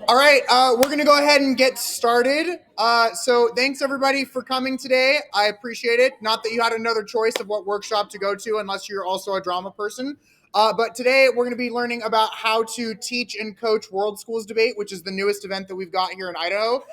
All right, we're going to go ahead and get started. So thanks everybody for coming today. I appreciate it. Not that you had another choice of what workshop to go to unless you're also a drama person. But today we're going to be learning about how to teach and coach World Schools Debate, which is the newest event that we've got here in Idaho.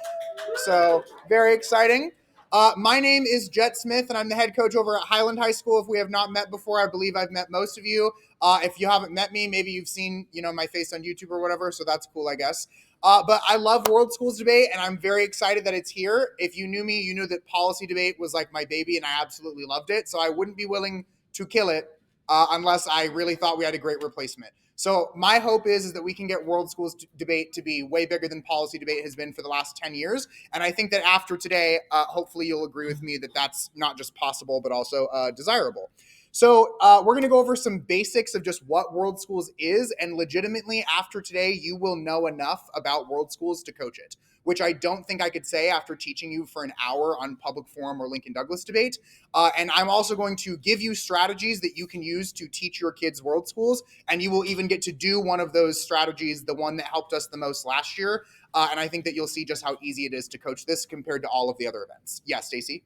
So very exciting. My name is Jet Smith, and I'm the head coach over at Highland High School. If we have not met before, I believe I've met most of you. If you haven't met me, maybe you've seen my face on YouTube or whatever, so that's cool, I guess. But I love World Schools Debate, and I'm very excited that it's here. If you knew me, you knew that policy debate was like my baby, and I absolutely loved it. So I wouldn't be willing to kill it unless I really thought we had a great replacement. So my hope is that we can get World Schools Debate to be way bigger than policy debate has been for the last 10 years. And I think that after today, hopefully you'll agree with me that that's not just possible, but also desirable. So we're going to go over some basics of just what World Schools is, and legitimately after today, you will know enough about World Schools to coach it, which I don't think I could say after teaching you for an hour on public forum or Lincoln Douglas debate. And I'm also going to give you strategies that you can use to teach your kids World Schools, and you will even get to do one of those strategies, the one that helped us the most last year. And I think that you'll see just how easy it is to coach this compared to all of the other events. Yeah, Stacy?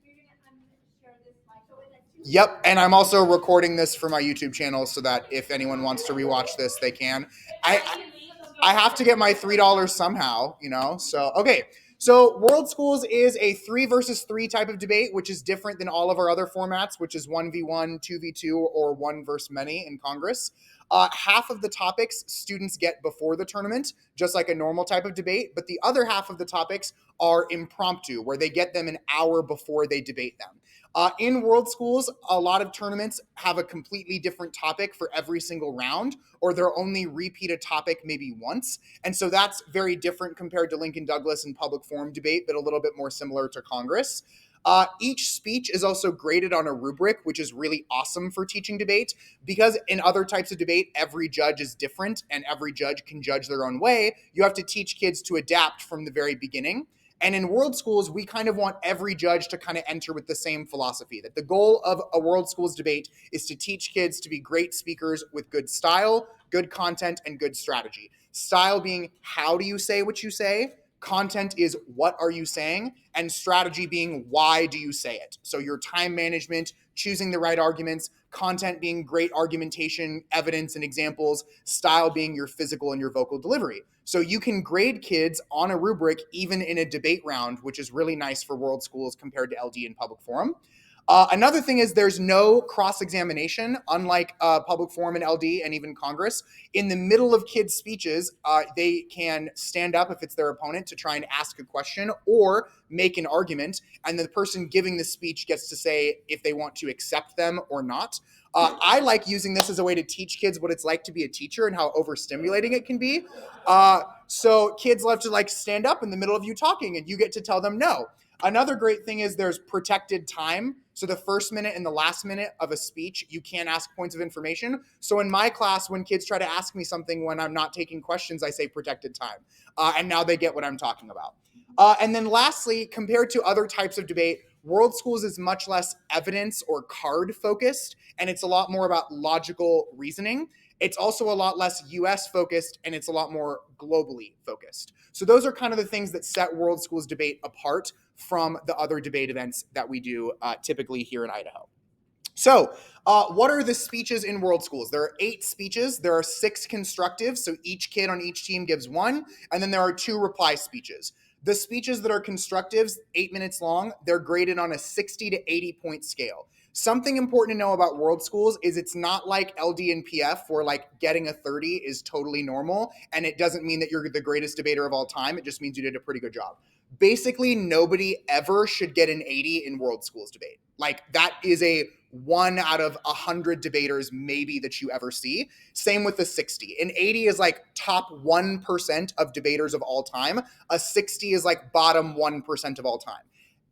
Yep, and I'm also recording this for my YouTube channel so that if anyone wants to rewatch this, they can. I have to get my $3 somehow, So okay, so World Schools is a 3 versus 3 type of debate, which is different than all of our other formats, which is 1v1, 2v2, or 1 versus many in Congress. Half of the topics students get before the tournament, just like a normal type of debate, but the other half of the topics are impromptu, where they get them an hour before they debate them. In World Schools, a lot of tournaments have a completely different topic for every single round, or they'll only repeat a topic maybe once. And so that's very different compared to Lincoln Douglas and public forum debate, but a little bit more similar to Congress. Each speech is also graded on a rubric, which is really awesome for teaching debate, because in other types of debate, every judge is different and every judge can judge their own way. You have to teach kids to adapt from the very beginning. And in World Schools, we kind of want every judge to kind of enter with the same philosophy, that the goal of a World Schools debate is to teach kids to be great speakers with good style, good content, and good strategy. Style being, how do you say what you say? Content is, what are you saying? And strategy being, why do you say it? So your time management, choosing the right arguments, content being great argumentation, evidence, and examples, style being your physical and your vocal delivery. So you can grade kids on a rubric even in a debate round, which is really nice for World Schools compared to LD and public forum. Another thing is there's no cross-examination, unlike public forum and LD and even Congress. In the middle of kids' speeches, they can stand up if it's their opponent to try and ask a question or make an argument, and the person giving the speech gets to say if they want to accept them or not. I like using this as a way to teach kids what it's like to be a teacher and how overstimulating it can be. So kids love to stand up in the middle of you talking, and you get to tell them no. Another great thing is there's protected time. So the first minute and the last minute of a speech, you can't ask points of information. So in my class, when kids try to ask me something when I'm not taking questions, I say protected time. And now they get what I'm talking about. And then lastly, compared to other types of debate, World Schools is much less evidence or card focused, and it's a lot more about logical reasoning. It's also a lot less US focused, and it's a lot more globally focused. So those are kind of the things that set World Schools Debate apart from the other debate events that we do typically here in Idaho. So what are the speeches in World Schools? There are 8 speeches. There are 6 constructives, so each kid on each team gives 1, and then there are 2 reply speeches. The speeches that are constructives, 8 minutes long, they're graded on a 60 to 80 point scale. Something important to know about World Schools is it's not like LD and PF where getting a 30 is totally normal, and it doesn't mean that you're the greatest debater of all time. It just means you did a pretty good job. Basically, nobody ever should get an 80 in World Schools debate. That is a 1 out of 100 debaters maybe that you ever see. Same with the 60. An 80 is top 1% of debaters of all time. A 60 is bottom 1% of all time.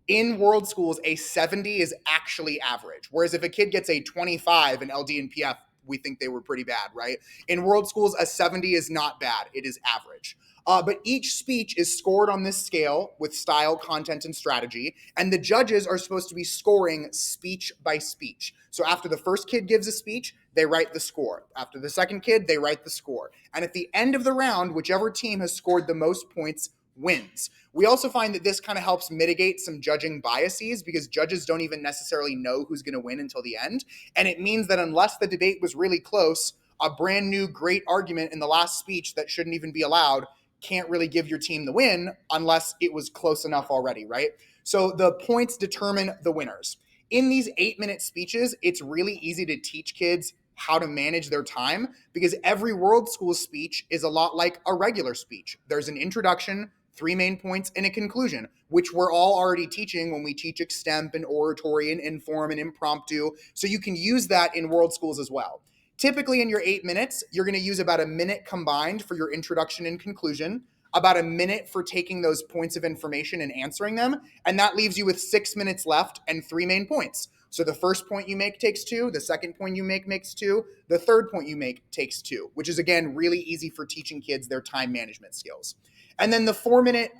In World Schools, a 70 is actually average. Whereas if a kid gets a 25 in LD and PF, we think they were pretty bad, right? In World Schools, a 70 is not bad. It is average. But each speech is scored on this scale with style, content, and strategy. And the judges are supposed to be scoring speech by speech. So after the first kid gives a speech, they write the score. After the second kid, they write the score. And at the end of the round, whichever team has scored the most points wins. We also find that this kind of helps mitigate some judging biases because judges don't even necessarily know who's going to win until the end. And it means that unless the debate was really close, a brand new great argument in the last speech that shouldn't even be allowed can't really give your team the win unless it was close enough already, right? So the points determine the winners. In these 8-minute speeches, it's really easy to teach kids how to manage their time because every world school speech is a lot like a regular speech. There's an introduction, 3 main points, and a conclusion, which we're all already teaching when we teach extemp and oratory and inform and impromptu. So you can use that in world schools as well. Typically in your 8 minutes, you're going to use about a minute combined for your introduction and conclusion, about a minute for taking those points of information and answering them, and that leaves you with 6 minutes left and 3 main points. So the first point you make takes 2, the second point you make makes 2, the third point you make takes 2, which is, again, really easy for teaching kids their time management skills. And then the 4-minute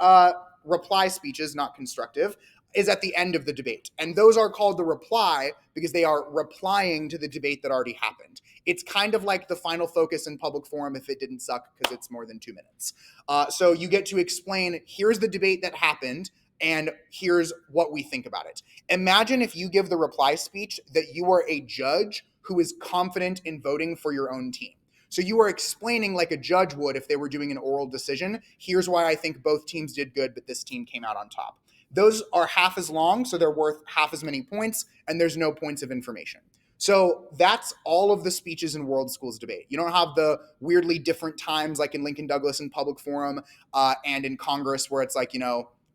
reply speeches, not constructive, is at the end of the debate. And those are called the reply because they are replying to the debate that already happened. It's kind of like the final focus in public forum if it didn't suck because it's more than 2 minutes. So you get to explain, here's the debate that happened, and here's what we think about it. Imagine if you give the reply speech that you are a judge who is confident in voting for your own team. So you are explaining like a judge would if they were doing an oral decision. Here's why I think both teams did good, but this team came out on top. Those are half as long, so they're worth half as many points, and there's no points of information. So that's all of the speeches in World Schools Debate. You don't have the weirdly different times like in Lincoln Douglas in Public Forum and in Congress where it's like,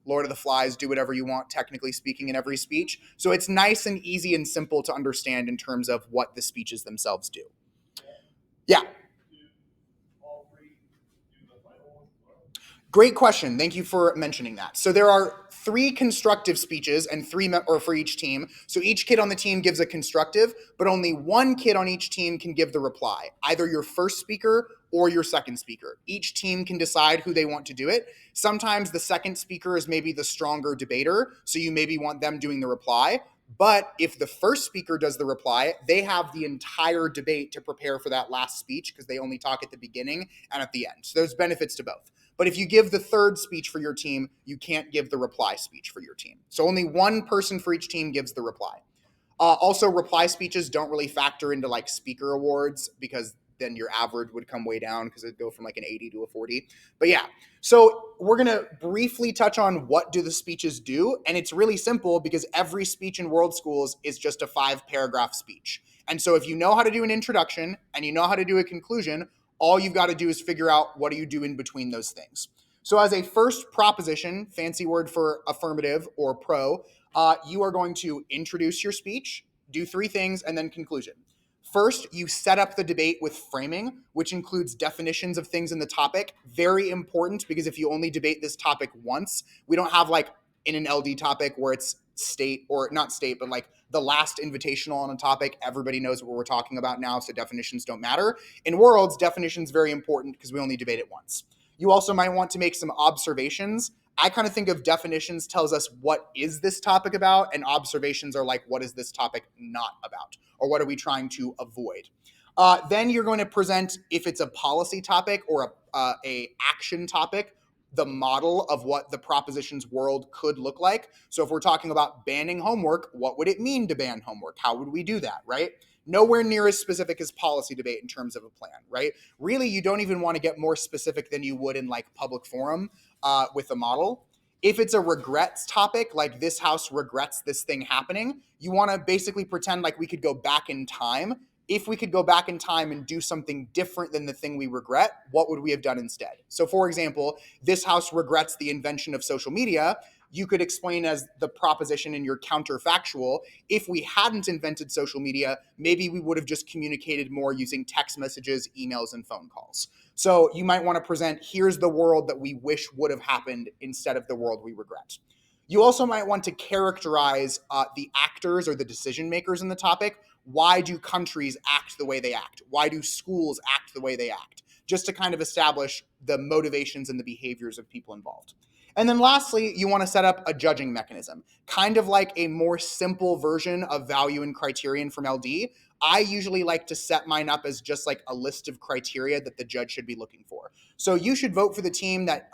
Lord of the Flies, do whatever you want, technically speaking, in every speech. So it's nice and easy and simple to understand in terms of what the speeches themselves do. Yeah. Great question. Thank you for mentioning that. So there are 3 constructive speeches and 3 for each team. So each kid on the team gives a constructive, but only 1 kid on each team can give the reply, either your first speaker or your second speaker. Each team can decide who they want to do it. Sometimes the second speaker is maybe the stronger debater, so you maybe want them doing the reply. But if the first speaker does the reply, they have the entire debate to prepare for that last speech because they only talk at the beginning and at the end. So there's benefits to both. But if you give the third speech for your team, you can't give the reply speech for your team. So only 1 person for each team gives the reply. Also, reply speeches don't really factor into like speaker awards because then your average would come way down because it'd go from like an 80 to a 40. But yeah, so we're going to briefly touch on what do the speeches do. And it's really simple because every speech in World Schools is just a 5-paragraph speech. And so if you know how to do an introduction and you know how to do a conclusion, all you've got to do is figure out what do you do in between those things. So as a first proposition, fancy word for affirmative or pro, you are going to introduce your speech, do 3 things, and then conclusion. First, you set up the debate with framing, which includes definitions of things in the topic. Very important because if you only debate this topic once, we don't have like in an LD topic where it's state or not state, but like the last invitational on a topic. Everybody knows what we're talking about now, so definitions don't matter. In worlds, definitions very important because we only debate it once. You also might want to make some observations. I kind of think of definitions tells us what is this topic about, and observations are like what is this topic not about, or what are we trying to avoid. Then you're going to present, if it's a policy topic or a action topic, the model of what the proposition's world could look like. So if we're talking about banning homework, what would it mean to ban homework? How would we do that, right? Nowhere near as specific as policy debate in terms of a plan, right? Really, you don't even want to get more specific than you would in like public forum with a model. If it's a regrets topic, like this house regrets this thing happening, you want to basically pretend like we could go back in time. If we could go back in time and do something different than the thing we regret, what would we have done instead? So for example, this house regrets the invention of social media. You could explain as the proposition in your counterfactual, if we hadn't invented social media, maybe we would have just communicated more using text messages, emails, and phone calls. So you might want to present, here's the world that we wish would have happened instead of the world we regret. You also might want to characterize the actors or the decision makers in the topic. Why do countries act the way they act? Why do schools act the way they act? Just to kind of establish the motivations and the behaviors of people involved. And then lastly, you want to set up a judging mechanism, kind of like a more simple version of value and criterion from LD. I usually like to set mine up as just like a list of criteria that the judge should be looking for. So you should vote for the team that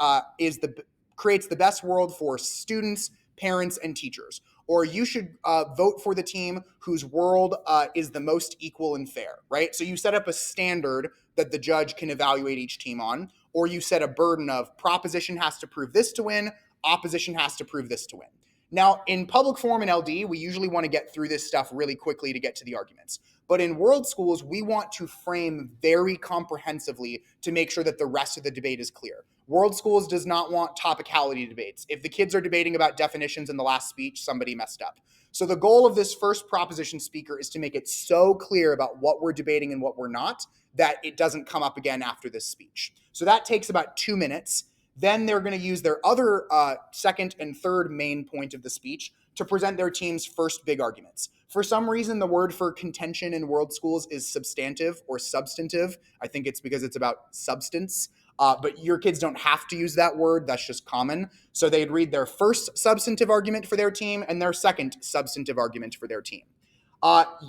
creates the best world for students, parents, and teachers. Or you should vote for the team whose world is the most equal and fair, right? So you set up a standard that the judge can evaluate each team on, or you set a burden of proposition has to prove this to win, opposition has to prove this to win. Now, in public forum and LD, we usually want to get through this stuff really quickly to get to the arguments. But in world schools, we want to frame very comprehensively to make sure that the rest of the debate is clear. World schools does not want topicality debates. If the kids are debating about definitions in the last speech, somebody messed up. So the goal of this first proposition speaker is to make it so clear about what we're debating and what we're not that it doesn't come up again after this speech. So that takes about 2 minutes. Then they're going to use their other second and third main point of the speech to present their team's first big arguments. For some reason, the word for contention in world schools is substantive or substantive. I think it's because it's about substance. But your kids don't have to use that word. That's just common. So they'd read their first substantive argument for their team and their second substantive argument for their team.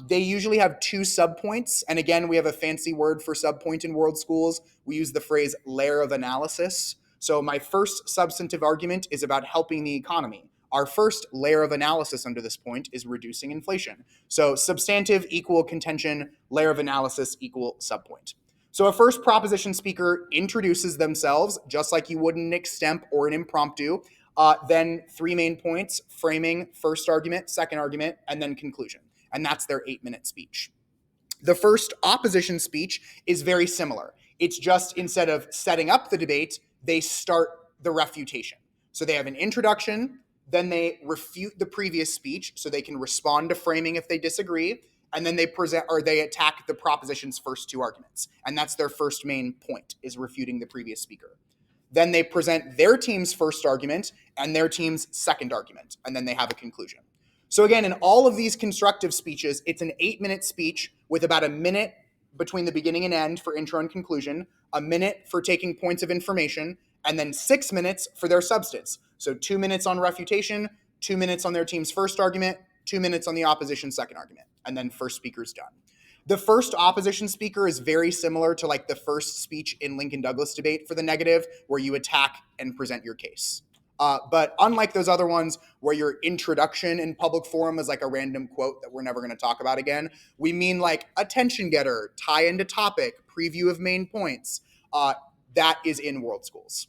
They usually have 2 subpoints. And again, we have a fancy word for subpoint in world schools. We use the phrase layer of analysis. So my first substantive argument is about helping the economy. Our first layer of analysis under this point is reducing inflation. So substantive equal contention, layer of analysis equal subpoint. So a first proposition speaker introduces themselves just like you would in an extemp or an impromptu. Then 3 main points: framing, first argument, second argument, and then conclusion. And that's their 8-minute speech. The first opposition speech is very similar. It's just instead of setting up the debate, they start the refutation. So they have an introduction, then they refute the previous speech so they can respond to framing if they disagree, and then they attack the proposition's first 2 arguments. And that's their first main point, is refuting the previous speaker. Then they present their team's first argument and their team's second argument, and then they have a conclusion. So again, in all of these constructive speeches, it's an 8-minute speech with about a minute between the beginning and end for intro and conclusion, a minute for taking points of information, and then 6 minutes for their substance. So 2 minutes on refutation, 2 minutes on their team's first argument, 2 minutes on the opposition's second argument, and then first speaker's done. The first opposition speaker is very similar to like the first speech in Lincoln Douglas debate for the negative, where you attack and present your case. But unlike those other ones where your introduction in public forum is like a random quote that we're never going to talk about again, we mean like attention getter, tie into topic, preview of main points. That is in world schools.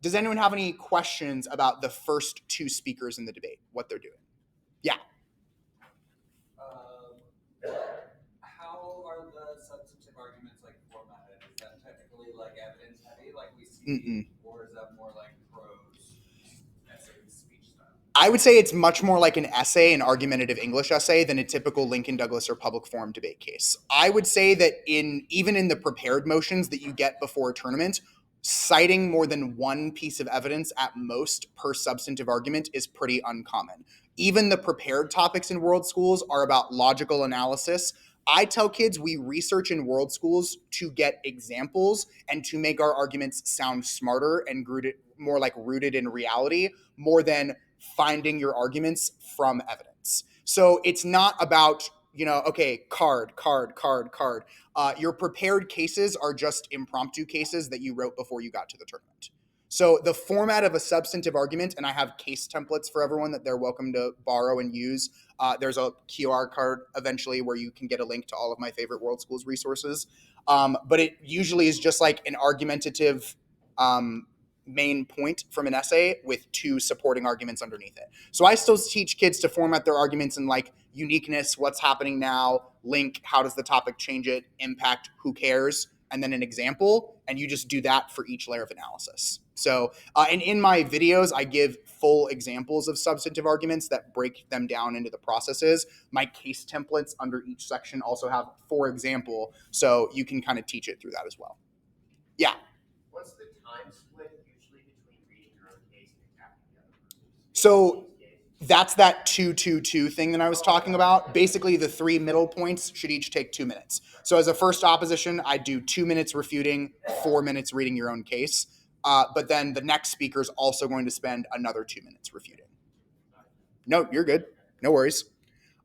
Does anyone have any questions about the first 2 speakers in the debate, what they're doing? Yeah. How are the substantive arguments like formatted? Is that technically like evidence heavy like we see, or is that more like prose, essay, speech style? I would say it's much more like an essay, an argumentative English essay, than a typical Lincoln Douglas or public forum debate case. I would say that even in the prepared motions that you get before a tournament, citing more than 1 piece of evidence at most per substantive argument is pretty uncommon. Even the prepared topics in world schools are about logical analysis. I tell kids we research in world schools to get examples and to make our arguments sound smarter and more like rooted in reality, more than finding your arguments from evidence. So it's not about, okay, card. Your prepared cases are just impromptu cases that you wrote before you got to the tournament. So the format of a substantive argument, and I have case templates for everyone that they're welcome to borrow and use. There's a QR card eventually where you can get a link to all of my favorite world schools resources. But it usually is just like an argumentative main point from an essay with 2 supporting arguments underneath it. So I still teach kids to format their arguments in like uniqueness, what's happening now, link, how does the topic change it, impact, who cares, and then an example, and you just do that for each layer of analysis. So, and in my videos, I give full examples of substantive arguments that break them down into the processes. My case templates under each section also have for example, so you can kind of teach it through that as well. Yeah. What's the time split usually between reading your own case and attacking the other person? So that's that 2-2-2 thing that I was talking about. Basically, the 3 middle points should each take 2 minutes. So as a first opposition, I do 2 minutes refuting, 4 minutes reading your own case. But then the next speaker is also going to spend another 2 minutes refuting. No, you're good. No worries.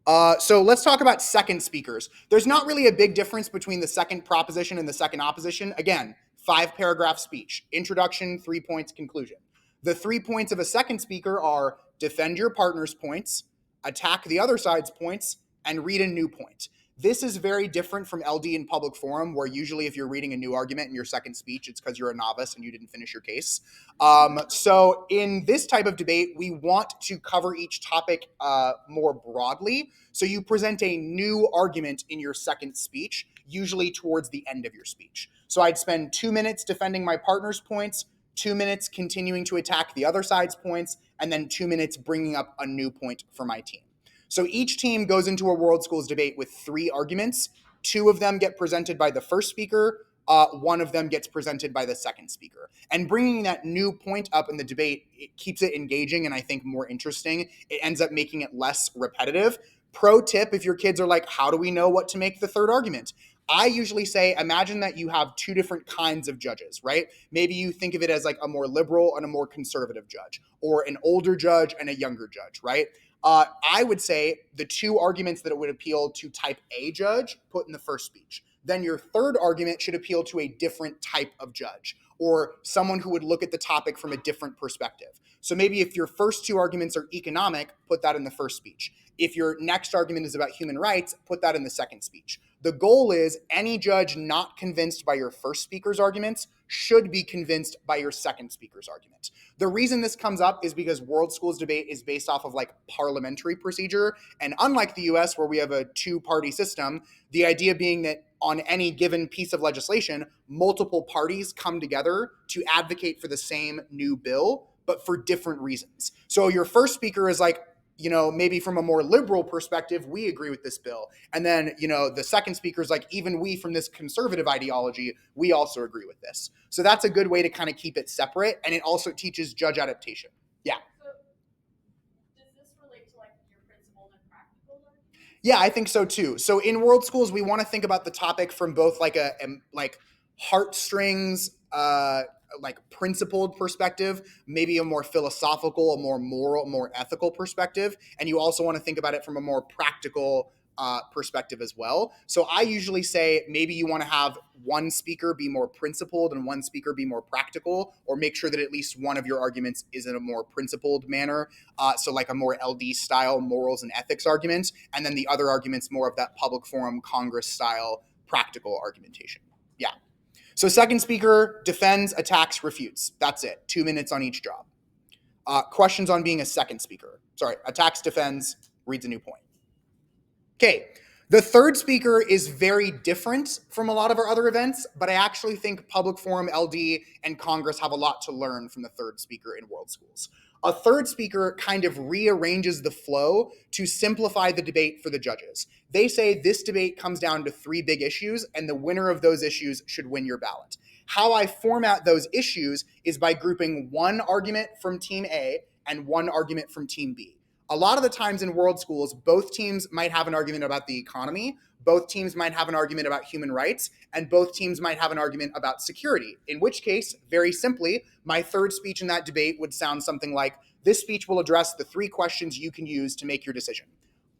So let's talk about second speakers. There's not really a big difference between the second proposition and the second opposition. Again, 5-paragraph speech, introduction, 3 points, conclusion. The 3 points of a second speaker are defend your partner's points, attack the other side's points, and read a new point. This is very different from LD in public forum, where usually if you're reading a new argument in your second speech, it's because you're a novice and you didn't finish your case. So in this type of debate, we want to cover each topic more broadly. So you present a new argument in your second speech, usually towards the end of your speech. So I'd spend 2 minutes defending my partner's points, 2 minutes continuing to attack the other side's points, and then 2 minutes bringing up a new point for my team. So each team goes into a World Schools debate with 3 arguments. 2 of them get presented by the first speaker. 1 of them gets presented by the second speaker. And bringing that new point up in the debate, it keeps it engaging and I think more interesting. It ends up making it less repetitive. Pro tip, if your kids are like, how do we know what to make the third argument? I usually say, imagine that you have 2 different kinds of judges, right? Maybe you think of it as like a more liberal and a more conservative judge, or an older judge and a younger judge, right? I would say the 2 arguments that it would appeal to type A judge, put in the first speech. Then your third argument should appeal to a different type of judge, or someone who would look at the topic from a different perspective. So maybe if your first 2 arguments are economic, put that in the first speech. If your next argument is about human rights, put that in the second speech. The goal is any judge not convinced by your first speaker's arguments should be convinced by your second speaker's argument. The reason this comes up is because World Schools debate is based off of like parliamentary procedure. And unlike the US, where we have a 2-party system, the idea being that on any given piece of legislation, multiple parties come together to advocate for the same new bill, but for different reasons. So your first speaker is like, maybe from a more liberal perspective, we agree with this bill. And then, the second speaker is like, even we from this conservative ideology, we also agree with this. So that's a good way to kind of keep it separate. And it also teaches judge adaptation. Yeah. So does this relate to like your principled and practical arguments? Yeah, I think so too. So in World Schools, we want to think about the topic from both like a heartstrings, like principled perspective, maybe a more philosophical, a more moral, more ethical perspective. And you also want to think about it from a more practical perspective as well. So I usually say maybe you want to have one speaker be more principled and one speaker be more practical, or make sure that at least one of your arguments is in a more principled manner. So like a more LD style morals and ethics argument, and then the other arguments more of that public forum Congress style practical argumentation. Yeah. So second speaker defends, attacks, refutes. That's it. 2 minutes on each job. Questions on being a second speaker. Sorry, attacks, defends, reads a new point. Okay, the third speaker is very different from a lot of our other events, but I actually think Public Forum, LD, and Congress have a lot to learn from the third speaker in World Schools. A third speaker kind of rearranges the flow to simplify the debate for the judges. They say this debate comes down to 3 big issues, and the winner of those issues should win your ballot. How I format those issues is by grouping 1 argument from Team A and 1 argument from Team B. A lot of the times in World Schools, both teams might have an argument about the economy, both teams might have an argument about human rights, and both teams might have an argument about security. In which case, very simply, my third speech in that debate would sound something like, this speech will address the 3 questions you can use to make your decision.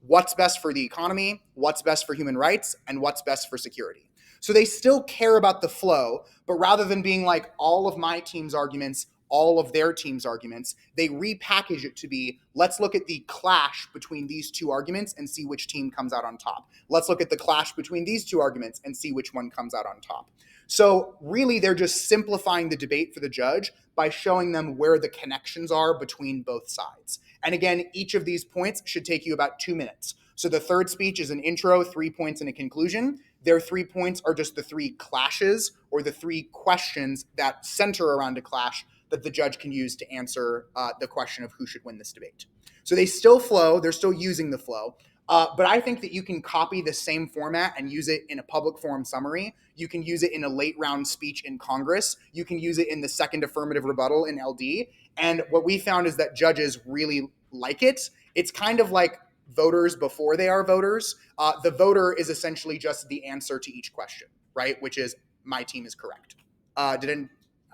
What's best for the economy, what's best for human rights, and what's best for security. So they still care about the flow, but rather than being like all of my team's arguments, all of their team's arguments, they repackage it to be, let's look at the clash between these 2 arguments and see which team comes out on top. Let's look at the clash between these 2 arguments and see which one comes out on top. So really, they're just simplifying the debate for the judge by showing them where the connections are between both sides. And again, each of these points should take you about 2 minutes. So the third speech is an intro, 3 points, and a conclusion. Their 3 points are just the 3 clashes or the 3 questions that center around a clash that the judge can use to answer the question of who should win this debate. So they still flow, they're still using the flow, but I think that you can copy the same format and use it in a public forum summary. You can use it in a late round speech in Congress. You can use it in the second affirmative rebuttal in LD. And what we found is that judges really like it. It's kind of like voters before they are voters. The voter is essentially just the answer to each question, right? Which is, my team is correct.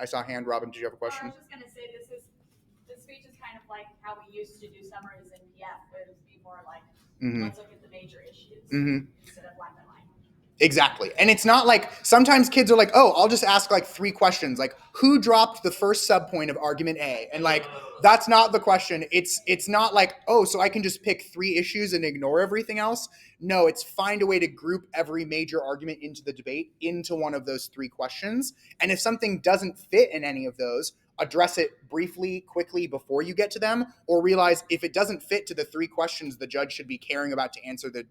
I saw a hand. Robin, did you have a question? I was just going to say this speech is kind of like how we used to do summaries in PF. It would be more like Mhm. Let's look at the major issues Mhm. instead of black and white. Exactly. And it's not like sometimes kids are like, oh, I'll just ask like 3 questions. Like, who dropped the first subpoint of argument A? And like, that's not the question. It's not like, oh, so I can just pick 3 issues and ignore everything else. No, it's find a way to group every major argument into the debate into one of those 3 questions. And if something doesn't fit in any of those, address it briefly, quickly before you get to them, or realize if it doesn't fit to the 3 questions the judge should be caring about to answer the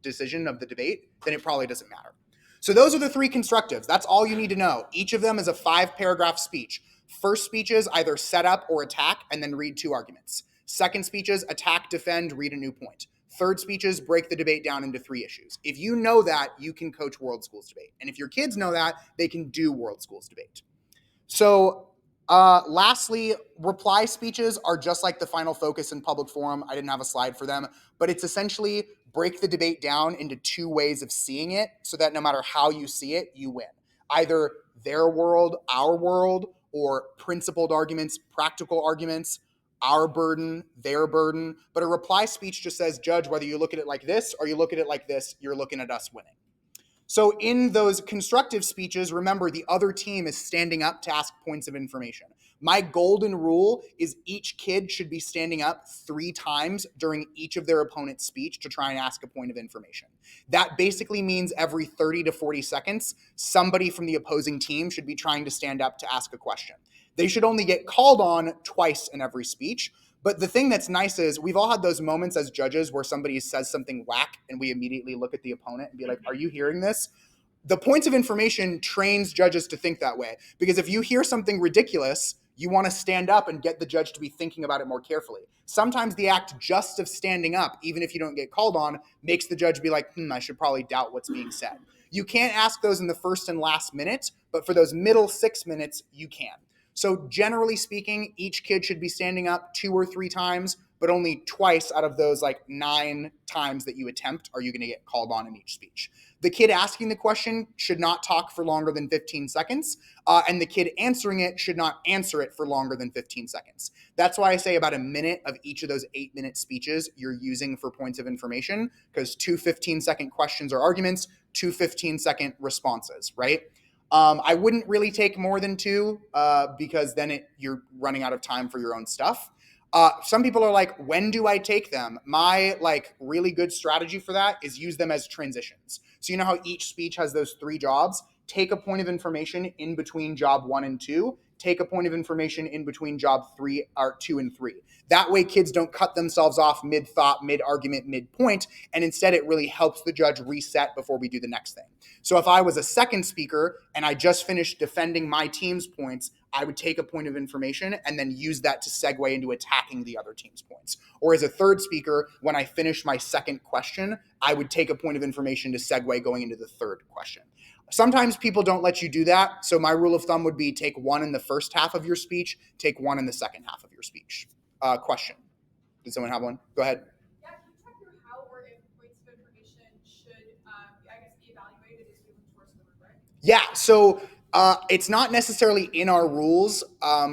decision of the debate, then it probably doesn't matter. So those are the 3 constructives. That's all you need to know. Each of them is a 5-paragraph speech. First speech is either set up or attack and then read 2 arguments. Second speech is attack, defend, read a new point. Third speech is break the debate down into 3 issues. If you know that, you can coach World Schools Debate. And if your kids know that, they can do World Schools Debate. So lastly, reply speeches are just like the final focus in public forum. I didn't have a slide for them, but it's essentially break the debate down into 2 ways of seeing it so that no matter how you see it, you win. Either their world, our world, or principled arguments, practical arguments, our burden, their burden. But a reply speech just says, judge, whether you look at it like this or you look at it like this, you're looking at us winning. So in those constructive speeches, remember the other team is standing up to ask points of information. My golden rule is each kid should be standing up 3 times during each of their opponent's speech to try and ask a point of information. That basically means every 30 to 40 seconds, somebody from the opposing team should be trying to stand up to ask a question. They should only get called on twice in every speech. But the thing that's nice is we've all had those moments as judges where somebody says something whack and we immediately look at the opponent and be like, are you hearing this? The points of information trains judges to think that way. Because if you hear something ridiculous, you want to stand up and get the judge to be thinking about it more carefully. Sometimes the act just of standing up, even if you don't get called on, makes the judge be like, I should probably doubt what's being said. You can't ask those in the first and last minute, but for those middle 6 minutes, you can. So generally speaking, each kid should be standing up 2 or 3 times, but only twice out of those like 9 times that you attempt are you going to get called on in each speech. The kid asking the question should not talk for longer than 15 seconds, and the kid answering it should not answer it for longer than 15 seconds. That's why I say about a minute of each of those 8-minute speeches you're using for points of information, because 2 15-second questions or arguments, 2 15-second responses, right? I wouldn't really take more than 2 because then you're running out of time for your own stuff. Some people are like, when do I take them? My like really good strategy for that is use them as transitions. So you know how each speech has those 3 jobs? Take a point of information in between job 1 and 2. Take a point of information in between job 3 or 2 and 3. That way kids don't cut themselves off mid-thought, mid-argument, mid-point, and instead it really helps the judge reset before we do the next thing. So if I was a second speaker and I just finished defending my team's points, I would take a point of information and then use that to segue into attacking the other team's points. Or as a third speaker, when I finish my second question, I would take a point of information to segue going into the third question. Sometimes people don't let you do that. So my rule of thumb would be take 1 in the first half of your speech, take 1 in the second half of your speech. Question. Did someone have one? Go ahead. Yeah, can you talk through how or if points of information should, I guess, be evaluated as we move towards the rubric? Yeah, so it's not necessarily in our rules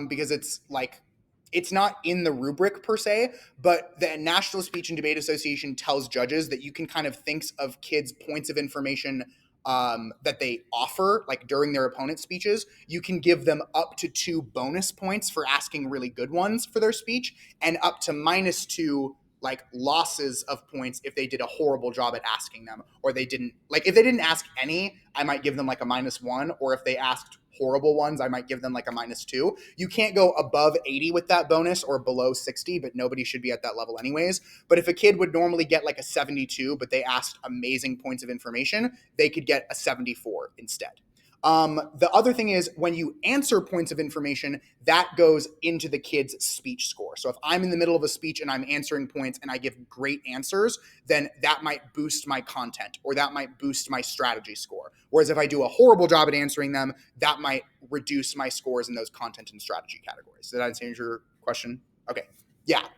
because it's not in the rubric per se, but the National Speech and Debate Association tells judges that you can kind of think of kids' points of information that they offer, like during their opponent's speeches. You can give them up to 2 bonus points for asking really good ones for their speech, and up to -2 like losses of points if they did a horrible job at asking them, or they didn't, like if they didn't ask any, I might give them like a -1, or if they asked horrible ones, I might give them like a -2. You can't go above 80 with that bonus or below 60, but nobody should be at that level anyways. But if a kid would normally get like a 72, but they asked amazing points of information, they could get a 74 instead. The other thing is when you answer points of information, that goes into the kid's speech score. So if I'm in the middle of a speech and I'm answering points and I give great answers, then that might boost my content or that might boost my strategy score. Whereas if I do a horrible job at answering them, that might reduce my scores in those content and strategy categories. Did that answer your question? Okay. Yeah.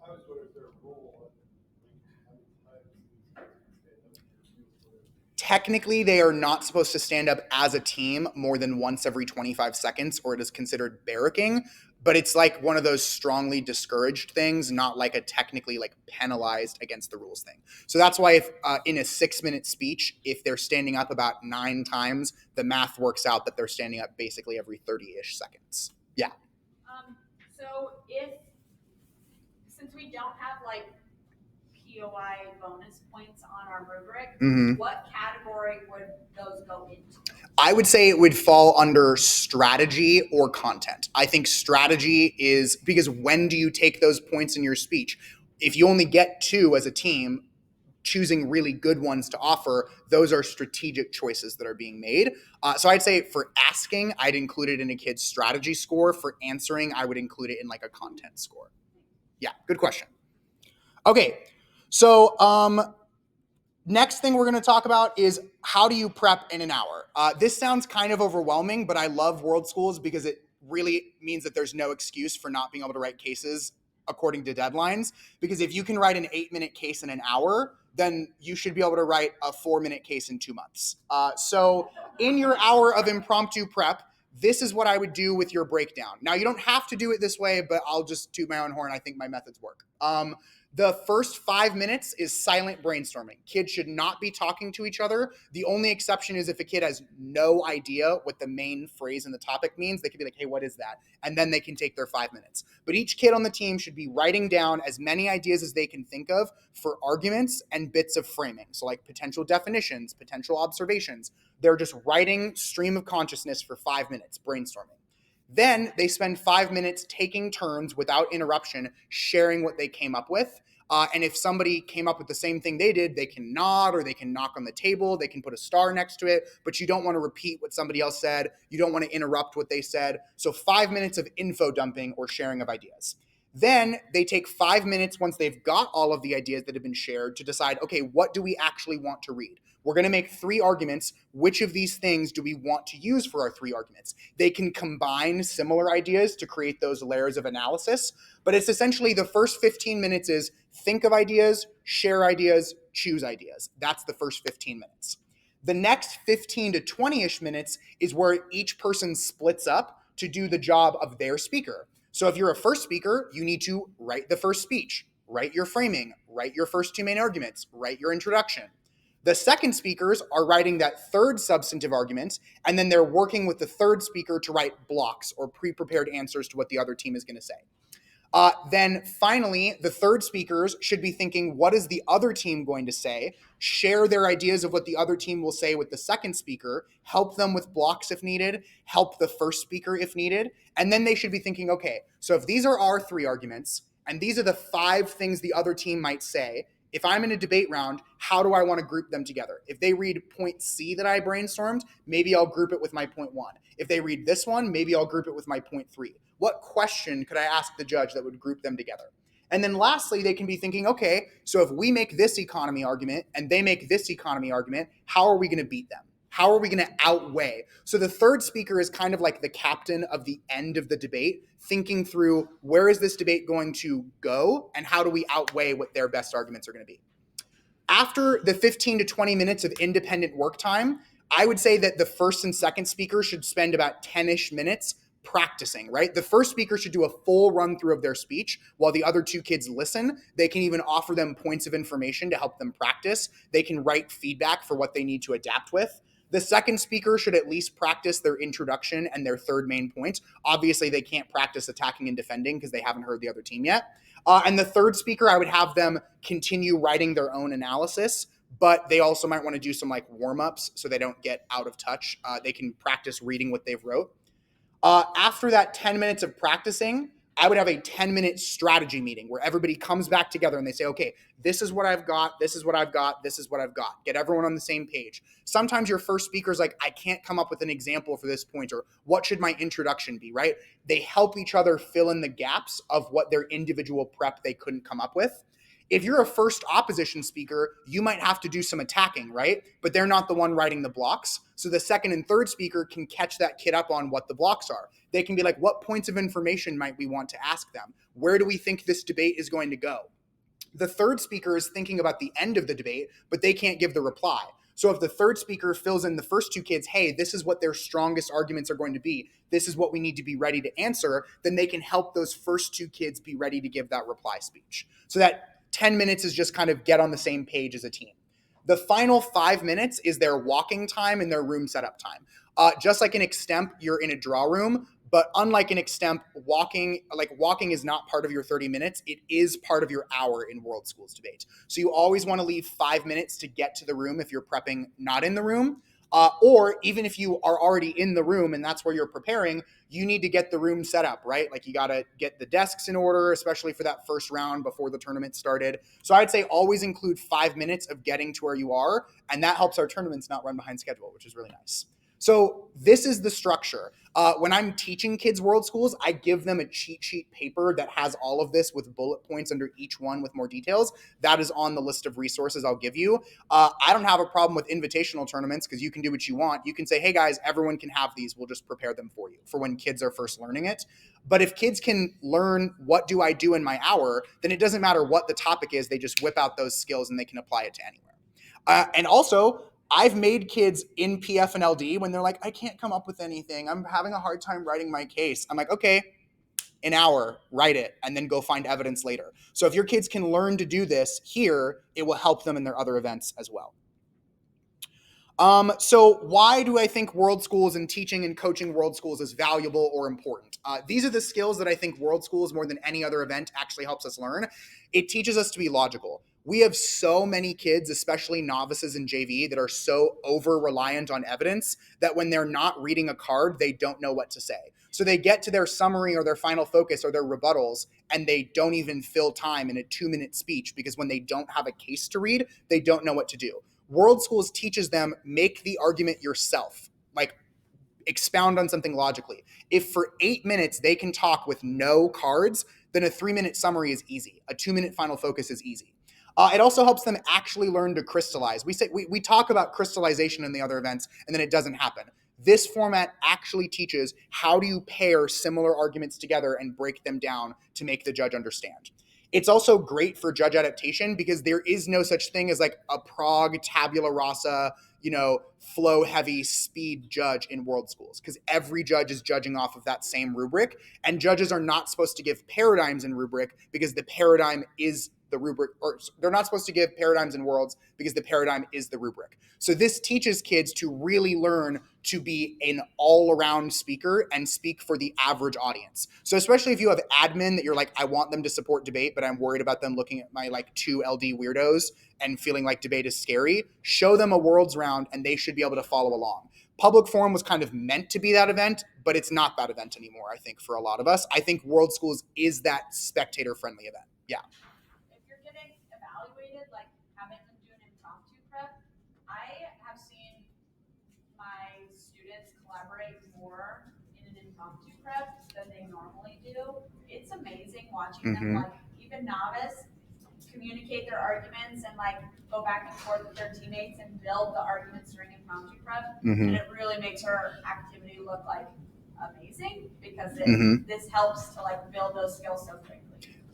I was wondering if there a rule on how many times Technically, they are not supposed to stand up as a team more than once every 25 seconds, or it is considered barracking. But it's like one of those strongly discouraged things, not like a technically like penalized against the rules thing. So that's why if in a 6-minute speech, if they're standing up about 9 times, the math works out that they're standing up basically every 30-ish seconds. Yeah. So since we don't have like POI bonus points on our rubric, what category would those go into? I would say it would fall under strategy or content. I think strategy is because when do you take those points in your speech? If you only get 2 as a team, choosing really good ones to offer, those are strategic choices that are being made. So I'd say for asking, I'd include it in a kid's strategy score. For answering, I would include it in like a content score. Yeah, good question. Okay, so next thing we're going to talk about is how do you prep in an hour? This sounds kind of overwhelming, but I love World Schools because it really means that there's no excuse for not being able to write cases according to deadlines. Because if you can write an 8-minute case in an hour, then you should be able to write a 4-minute case in 2 months. So in your hour of impromptu prep, this is what I would do with your breakdown. Now, you don't have to do it this way, but I'll just toot my own horn. I think my methods work. The first 5 minutes is silent brainstorming. Kids should not be talking to each other. The only exception is if a kid has no idea what the main phrase in the topic means, they can be like, hey, what is that? And then they can take their 5 minutes. But each kid on the team should be writing down as many ideas as they can think of for arguments and bits of framing. So like potential definitions, potential observations. They're just writing stream of consciousness for 5 minutes, brainstorming. Then they spend 5 minutes taking turns without interruption, sharing what they came up with. And if somebody came up with the same thing they did, they can nod or they can knock on the table. They can put a star next to it, but you don't want to repeat what somebody else said. You don't want to interrupt what they said. So 5 minutes of info dumping or sharing of ideas. Then they take 5 minutes once they've got all of the ideas that have been shared to decide, okay, what do we actually want to read? We're going to make 3 arguments. Which of these things do we want to use for our 3 arguments? They can combine similar ideas to create those layers of analysis, but it's essentially the first 15 minutes is think of ideas, share ideas, choose ideas. That's the first 15 minutes. The next 15 to 20-ish minutes is where each person splits up to do the job of their speaker. So if you're a first speaker, you need to write the first speech, write your framing, write your first 2 main arguments, write your introduction. The second speakers are writing that third substantive argument, and then they're working with the third speaker to write blocks or pre-prepared answers to what the other team is going to say. Then finally, the third speakers should be thinking, what is the other team going to say? Share their ideas of what the other team will say with the second speaker, help them with blocks if needed, help the first speaker if needed. And then they should be thinking, okay, so if these are our 3 arguments, and these are the 5 things the other team might say, if I'm in a debate round, how do I want to group them together? If they read point C that I brainstormed, maybe I'll group it with my point 1. If they read this one, maybe I'll group it with my point 3. What question could I ask the judge that would group them together? And then lastly, they can be thinking, okay, so if we make this economy argument and they make this economy argument, how are we going to beat them? How are we going to outweigh? So the third speaker is kind of like the captain of the end of the debate, thinking through where is this debate going to go and how do we outweigh what their best arguments are going to be. After the 15 to 20 minutes of independent work time, I would say that the first and second speaker should spend about 10-ish minutes practicing, right? The first speaker should do a full run through of their speech while the other 2 kids listen. They can even offer them points of information to help them practice. They can write feedback for what they need to adapt with. The second speaker should at least practice their introduction and their third main point. Obviously, they can't practice attacking and defending because they haven't heard the other team yet. And the third speaker, I would have them continue writing their own analysis, but they also might want to do some like warm-ups so they don't get out of touch. They can practice reading what they've wrote. After that 10 minutes of practicing, I would have a 10-minute strategy meeting where everybody comes back together and they say, okay, this is what I've got, this is what I've got, this is what I've got. Get everyone on the same page. Sometimes your first speaker is like, I can't come up with an example for this point, or what should my introduction be, right? They help each other fill in the gaps of what their individual prep they couldn't come up with. If you're a first opposition speaker, you might have to do some attacking, right? But they're not the one writing the blocks. So the second and third speaker can catch that kid up on what the blocks are. They can be like, what points of information might we want to ask them? Where do we think this debate is going to go? The third speaker is thinking about the end of the debate, but they can't give the reply. So if the third speaker fills in the first two kids, hey, this is what their strongest arguments are going to be, this is what we need to be ready to answer, then they can help those first two kids be ready to give that reply speech. So that 10 minutes is just kind of get on the same page as a team. The final 5 minutes is their walking time and their room setup time. Just like in extemp, you're in a draw room, but unlike in extemp, walking is not part of your 30 minutes. It is part of your hour in World Schools debate. So you always want to leave 5 minutes to get to the room if you're prepping not in the room. Or even if you are already in the room and that's where you're preparing, you need to get the room set up, right? Like you got to get the desks in order, especially for that first round before the tournament started. So I'd say always include 5 minutes of getting to where you are, and that helps our tournaments not run behind schedule, which is really nice. So this is the structure. When I'm teaching kids World Schools, I give them a cheat sheet paper that has all of this with bullet points under each one with more details. That is on the list of resources I'll give you. I don't have a problem with invitational tournaments because you can do what you want. You can say, hey guys, everyone can have these. We'll just prepare them for you for when kids are first learning it. But if kids can learn what do I do in my hour, then it doesn't matter what the topic is. They just whip out those skills and they can apply it to anywhere. And also, I've made kids in PF and LD when they're like, I can't come up with anything. I'm having a hard time writing my case. I'm like, okay, an hour, write it, and then go find evidence later. So if your kids can learn to do this here, it will help them in their other events as well. So why do I think World Schools and teaching and coaching World Schools is valuable or important? These are the skills that I think World Schools, more than any other event, actually helps us learn. It teaches us to be logical. We have so many kids, especially novices in JV, that are so over-reliant on evidence that when they're not reading a card, they don't know what to say. So they get to their summary or their final focus or their rebuttals, and they don't even fill time in a 2-minute speech because when they don't have a case to read, they don't know what to do. World Schools teaches them make the argument yourself, like expound on something logically. If for 8 minutes they can talk with no cards, then a 3-minute summary is easy. A 2-minute final focus is easy. It also helps them actually learn to crystallize. We talk about crystallization in the other events, and then it doesn't happen. This format actually teaches how do you pair similar arguments together and break them down to make the judge understand. It's also great for judge adaptation because there is no such thing as like a Prague tabula rasa, flow heavy speed judge in World Schools because every judge is judging off of that same rubric, and judges are not supposed to give paradigms in rubric because the paradigm is the rubric, or they're not supposed to give paradigms in Worlds because the paradigm is the rubric. So this teaches kids to really learn to be an all-around speaker and speak for the average audience. So especially if you have admin that you're like, I want them to support debate, but I'm worried about them looking at my like 2 LD weirdos and feeling like debate is scary, show them a Worlds round and they should be able to follow along. Public Forum was kind of meant to be that event, but it's not that event anymore, I think, for a lot of us. I think World Schools is that spectator-friendly event. Yeah. If you're getting evaluated, like having them do an impromptu prep, I have seen my students collaborate more in an impromptu prep than they normally do. It's amazing watching them, like even novice, communicate their arguments and like go back and forth with their teammates and build the arguments during impromptu prep. And it really makes our activity look like amazing because this helps to like build those skills so quickly.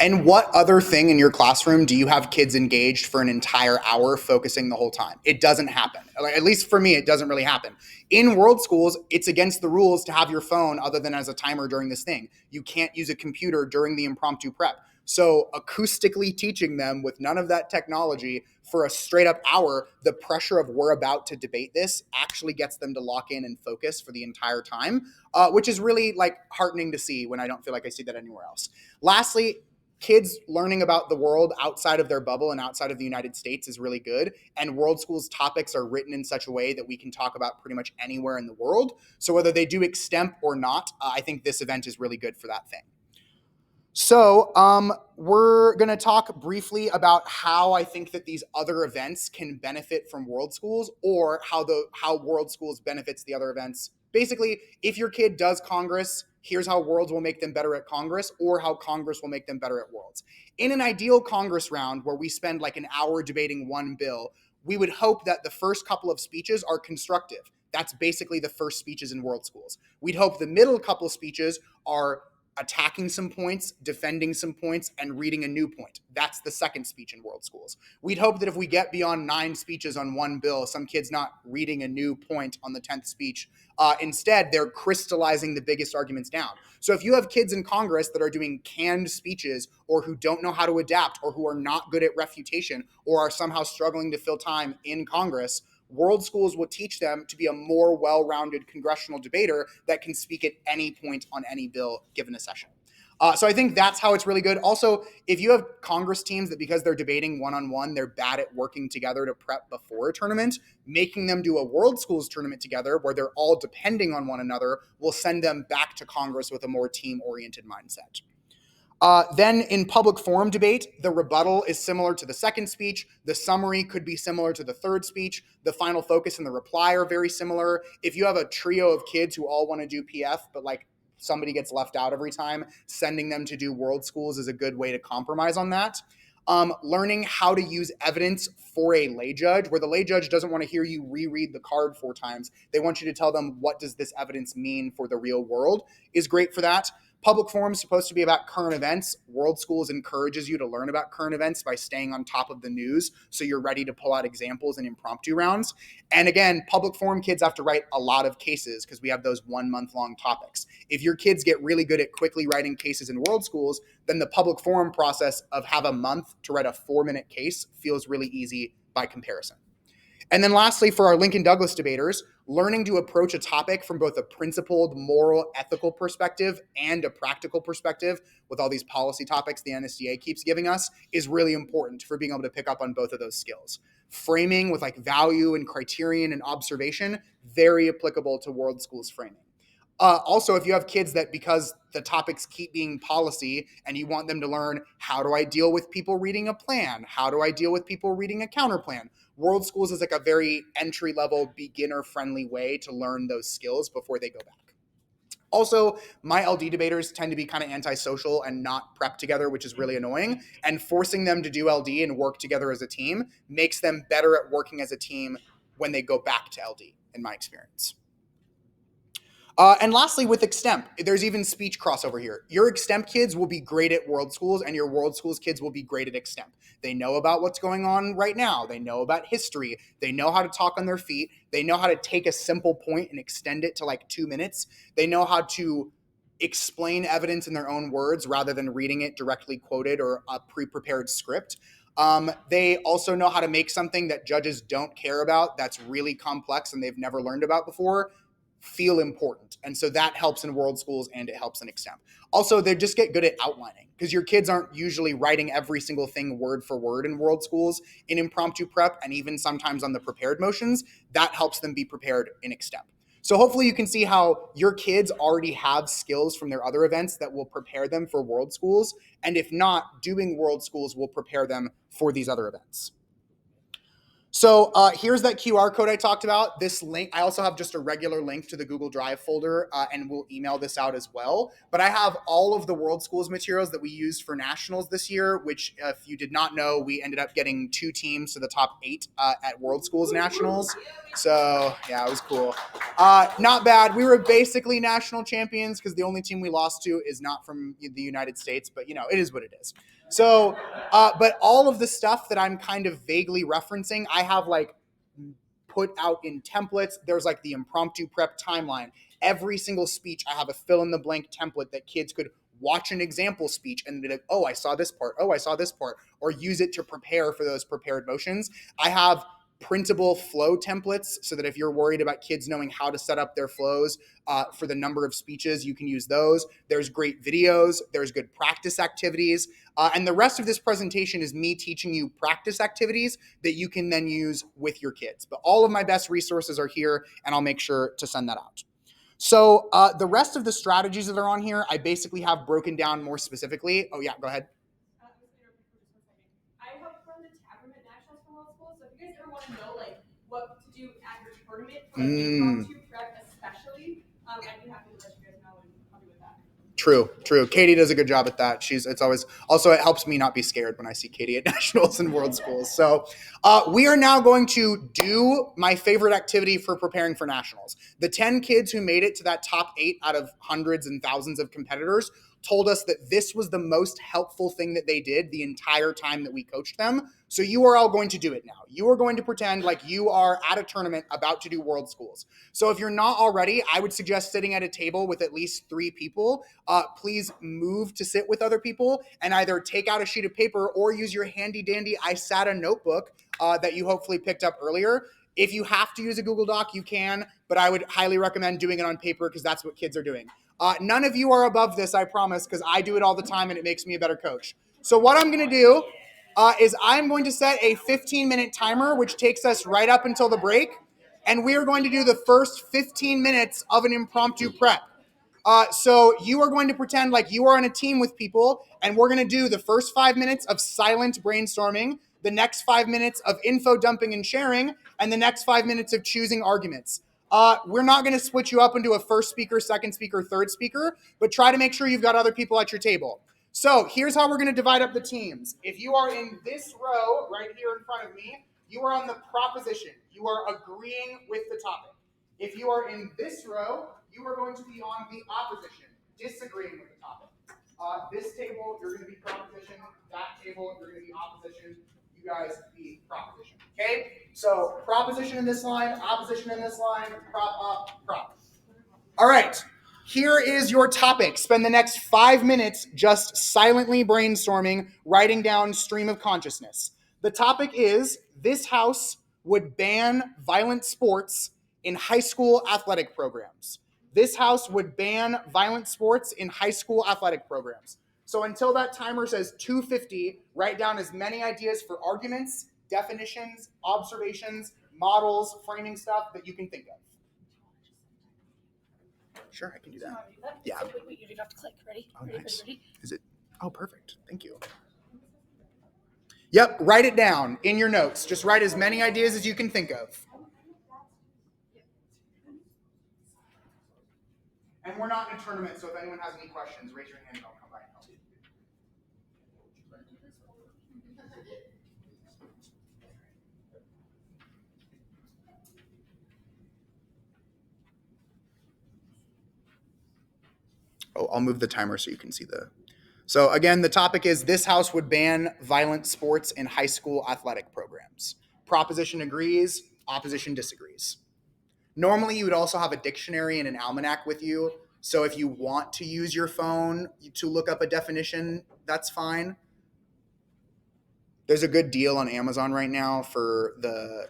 And what other thing in your classroom do you have kids engaged for an entire hour focusing the whole time? It doesn't happen. At least for me, it doesn't really happen. In World Schools, it's against the rules to have your phone other than as a timer during this thing. You can't use a computer during the impromptu prep. So acoustically teaching them with none of that technology for a straight up hour, the pressure of we're about to debate this actually gets them to lock in and focus for the entire time, which is really like heartening to see when I don't feel like I see that anywhere else. Lastly, kids learning about the world outside of their bubble and outside of the United States is really good. And World Schools topics are written in such a way that we can talk about pretty much anywhere in the world. So whether they do extemp or not, I think this event is really good for that thing. So we're going to talk briefly about how I think that these other events can benefit from World Schools, or how World Schools benefits the other events. Basically, if your kid does Congress, here's how Worlds will make them better at Congress, or how Congress will make them better at Worlds. In an ideal Congress round where we spend like an hour debating one bill, we would hope that the first couple of speeches are constructive. That's basically the first speeches in World Schools. We'd hope the middle couple speeches are attacking some points, defending some points, and reading a new point. That's the second speech in world schools. We'd hope that if we get beyond 9 speeches on one bill, some kid's not reading a new point on the 10th speech. Instead, they're crystallizing the biggest arguments down. So if you have kids in Congress that are doing canned speeches, or who don't know how to adapt, or who are not good at refutation, or are somehow struggling to fill time in Congress, world schools will teach them to be a more well-rounded congressional debater that can speak at any point on any bill given a session. So I think that's how it's really good. Also, if you have Congress teams that because they're debating one-on-one, they're bad at working together to prep before a tournament, making them do a world schools tournament together where they're all depending on one another will send them back to Congress with a more team-oriented mindset. Then in public forum debate, the rebuttal is similar to the second speech. The summary could be similar to the third speech. The final focus and the reply are very similar. If you have a trio of kids who all want to do PF, but like somebody gets left out every time, sending them to do world schools is a good way to compromise on that. Learning how to use evidence for a lay judge, where the lay judge doesn't want to hear you reread the card 4 times. They want you to tell them, what does this evidence mean for the real world, is great for that. Public forum is supposed to be about current events. World Schools encourages you to learn about current events by staying on top of the news, so you're ready to pull out examples in impromptu rounds. And again, public forum kids have to write a lot of cases because we have those 1 month long topics. If your kids get really good at quickly writing cases in World Schools, then the public forum process of have a month to write a 4-minute case feels really easy by comparison. And then lastly, for our Lincoln Douglas debaters, learning to approach a topic from both a principled, moral, ethical perspective and a practical perspective with all these policy topics the NSDA keeps giving us is really important for being able to pick up on both of those skills. Framing with like value and criterion and observation, very applicable to world schools framing. Also, if you have kids that because the topics keep being policy and you want them to learn, how do I deal with people reading a plan? How do I deal with people reading a counterplan? World schools is like a very entry-level, beginner-friendly way to learn those skills before they go back. Also, my LD debaters tend to be kind of antisocial and not prep together, which is really annoying. And forcing them to do LD and work together as a team makes them better at working as a team when they go back to LD, in my experience. And lastly, with extemp, there's even speech crossover here. Your extemp kids will be great at world schools, and your world schools kids will be great at extemp. They know about what's going on right now. They know about history. They know how to talk on their feet. They know how to take a simple point and extend it to like 2 minutes. They know how to explain evidence in their own words rather than reading it directly quoted or a pre-prepared script. They also know how to make something that judges don't care about that's really complex and they've never learned about before feel important. And so that helps in world schools and it helps in extemp. Also, they just get good at outlining because your kids aren't usually writing every single thing word for word in world schools in impromptu prep and even sometimes on the prepared motions. That helps them be prepared in extemp. So hopefully you can see how your kids already have skills from their other events that will prepare them for world schools. And if not, doing world schools will prepare them for these other events. So here's that QR code I talked about. This link, I also have just a regular link to the Google Drive folder, and we'll email this out as well. But I have all of the World Schools materials that we used for nationals this year, which if you did not know, we ended up getting 2 teams to the top 8 at World Schools nationals. So yeah, it was cool. Not bad. We were basically national champions because the only team we lost to is not from the United States, but you know, it is what it is. So, but all of the stuff that I'm kind of vaguely referencing, I have like put out in templates. There's like the impromptu prep timeline. Every single speech, I have a fill in the blank template that kids could watch an example speech and be like, oh, I saw this part. Oh, I saw this part, or use it to prepare for those prepared motions. I have printable flow templates so that if you're worried about kids knowing how to set up their flows for the number of speeches, you can use those. There's great videos. There's good practice activities. And the rest of this presentation is me teaching you practice activities that you can then use with your kids. But all of my best resources are here, and I'll make sure to send that out. So the rest of the strategies that are on here, I basically have broken down more specifically. Oh, yeah, go ahead. I help run the Tabernet Nationals for World Schools, so if you guys ever want to know like what to do at your tournament for like impromptu prep especially, I'd be happy to let you guys know and help you with that. True. Katie does a good job at that. It's always, also it helps me not be scared when I see Katie at nationals and world schools. So we are now going to do my favorite activity for preparing for nationals. The 10 kids who made it to that top 8 out of hundreds and thousands of competitors told us that this was the most helpful thing that they did the entire time that we coached them. So you are all going to do it now. You are going to pretend like you are at a tournament about to do World Schools. So if you're not already, I would suggest sitting at a table with at least 3 people. Please move to sit with other people and either take out a sheet of paper or use your handy dandy iSATA notebook that you hopefully picked up earlier. If you have to use a Google Doc, you can, but I would highly recommend doing it on paper because that's what kids are doing. None of you are above this, I promise, because I do it all the time and it makes me a better coach. So what I'm going to do is I'm going to set a 15-minute timer, which takes us right up until the break, and we are going to do the first 15 minutes of an impromptu prep. So you are going to pretend like you are on a team with people, and we're going to do the first 5 minutes of silent brainstorming, the next 5 minutes of info dumping and sharing, and the next 5 minutes of choosing arguments. We're not going to split you up into a first speaker, second speaker, third speaker, but try to make sure you've got other people at your table. So here's how we're going to divide up the teams. If you are in this row right here in front of me, you are on the proposition. You are agreeing with the topic. If you are in this row, you are going to be on the opposition, disagreeing with the topic. This table, you're going to be proposition. That table, you're going to be opposition. You guys be proposition. Okay? So proposition in this line, opposition in this line, prop up, prop. All right. Here is your topic. Spend the next 5 minutes just silently brainstorming, writing down stream of consciousness. The topic is, this house would ban violent sports in high school athletic programs. This house would ban violent sports in high school athletic programs. So until that timer says 250, write down as many ideas for arguments, definitions, observations, models, framing stuff that you can think of. Sure, I can do that. Yeah. Wait, you don't have to click. Ready? Oh, nice. Ready? Is it? Oh, perfect. Thank you. Yep, write it down in your notes. Just write as many ideas as you can think of. And we're not in a tournament, so if anyone has any questions, raise your hand and I'll come by and help you. Oh, I'll move the timer so you can see the... So again, the topic is, this house would ban violent sports in high school athletic programs. Proposition agrees, opposition disagrees. Normally, you would also have a dictionary and an almanac with you. So if you want to use your phone to look up a definition, that's fine. There's a good deal on Amazon right now for the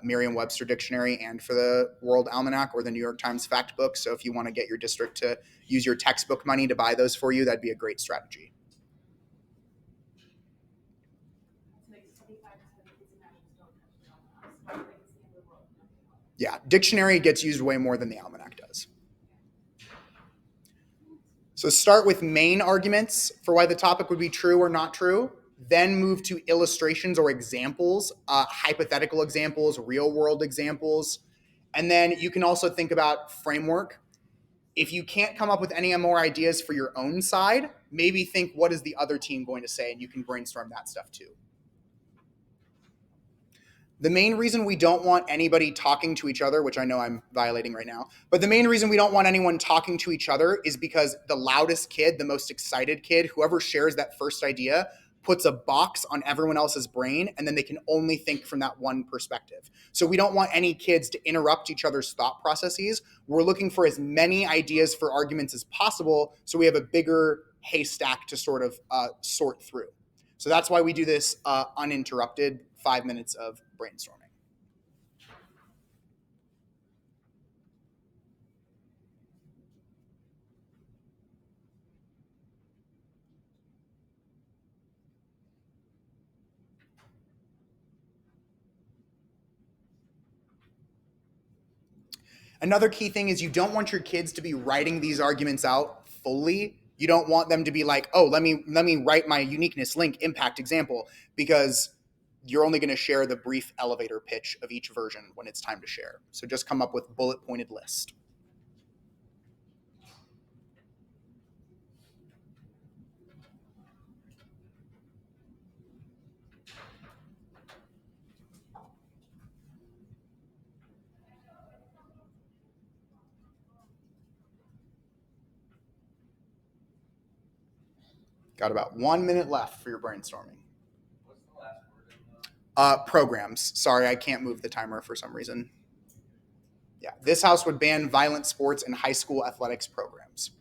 Merriam-Webster dictionary and for the World Almanac or the New York Times fact book. So if you want to get your district to use your textbook money to buy those for you, that'd be a great strategy. Yeah, dictionary gets used way more than the almanac does. So start with main arguments for why the topic would be true or not true, then move to illustrations or examples, hypothetical examples, real world examples. And then you can also think about framework. If you can't come up with any more ideas for your own side, maybe think, what is the other team going to say? And you can brainstorm that stuff too. The main reason we don't want anybody talking to each other, which I know I'm violating right now, but the main reason we don't want anyone talking to each other is because the loudest kid, the most excited kid, whoever shares that first idea, puts a box on everyone else's brain, and then they can only think from that one perspective. So we don't want any kids to interrupt each other's thought processes. We're looking for as many ideas for arguments as possible so we have a bigger haystack to sort of sort through. So that's why we do this uninterrupted 5 minutes of brainstorming. Another key thing is you don't want your kids to be writing these arguments out fully. You don't want them to be like, oh, let me write my uniqueness, link, impact, example, because you're only going to share the brief elevator pitch of each version when it's time to share. So just come up with bullet pointed list. Got about 1 minute left for your brainstorming. What's the last word in the? Programs. Sorry, I can't move the timer for some reason. Yeah, this house would ban violent sports in high school athletics programs.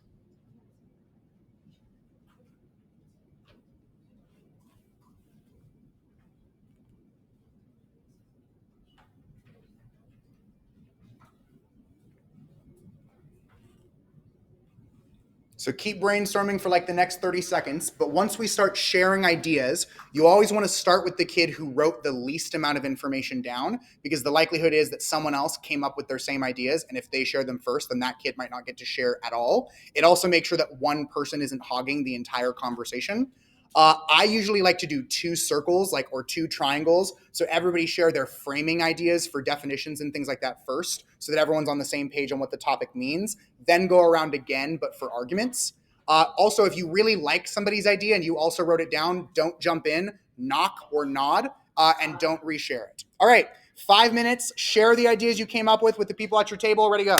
So keep brainstorming for like the next 30 seconds. But once we start sharing ideas, you always want to start with the kid who wrote the least amount of information down, because the likelihood is that someone else came up with their same ideas. And if they share them first, then that kid might not get to share at all. It also makes sure that one person isn't hogging the entire conversation. I usually like to do 2 circles, or 2 triangles. So everybody share their framing ideas for definitions and things like that first, so that everyone's on the same page on what the topic means. Then go around again, but for arguments. Also, if you really like somebody's idea and you also wrote it down, don't jump in, knock or nod, and don't reshare it. All right, 5 minutes. Share the ideas you came up with the people at your table. Ready, go.